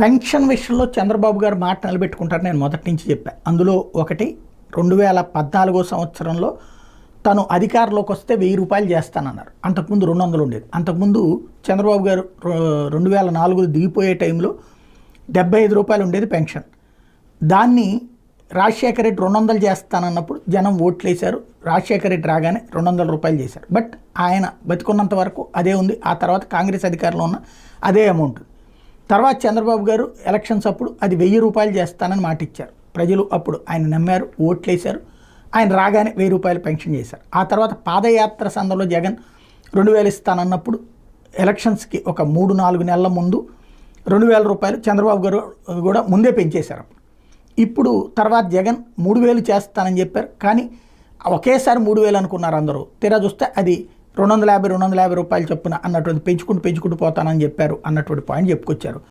Pension విషయంలో చంద్రబాబు గారు మాట నిలబెట్టుకుంటారు నేను మొదటి నుంచి చెప్పాను. అందులో ఒకటి 2014 సంవత్సరంలో తను అధికారంలోకి వస్తే 1000 రూపాయలు చేస్తానన్నారు. అంతకుముందు 200 ఉండేది. అంతకుముందు చంద్రబాబు గారు 2004 దిగిపోయే టైంలో 75 రూపాయలు ఉండేది పెన్షన్. దాన్ని రాజశేఖర రెడ్డి 200 చేస్తానన్నప్పుడు జనం ఓట్లేశారు. రాజశేఖర రెడ్డి రాగానే 200 రూపాయలు చేశారు. బట్ ఆయన బతికున్నంత వరకు అదే ఉంది. ఆ తర్వాత కాంగ్రెస్ అధికారంలో ఉన్న అదే అమౌంట్. తర్వాత చంద్రబాబు గారు ఎలక్షన్స్ అప్పుడు అది 1000 రూపాయలు చేస్తానని మాట ఇచ్చారు. ప్రజలు అప్పుడు ఆయన నమ్మారు, ఓట్లేశారు. ఆయన రాగానే 1000 రూపాయలు పెన్షన్ చేశారు. ఆ తర్వాత పాదయాత్ర సందర్భంలో జగన్ 2000 ఇస్తానన్నప్పుడు ఎలక్షన్స్కి ఒక 3-4 నెలల ముందు 2000 రూపాయలు చంద్రబాబు గారు కూడా ముందే పెంచేశారు. ఇప్పుడు తర్వాత జగన్ 3000 చేస్తానని చెప్పారు. కానీ ఒకేసారి 3000 అనుకున్నారు అందరూ. తీరా చూస్తే అది 250 రూపాయలు చొప్పున అన్నటువంటి పెంచుకుంటూ పోతానని చెప్పారు అన్నటువంటి పాయింట్ చెప్పుకొచ్చారు.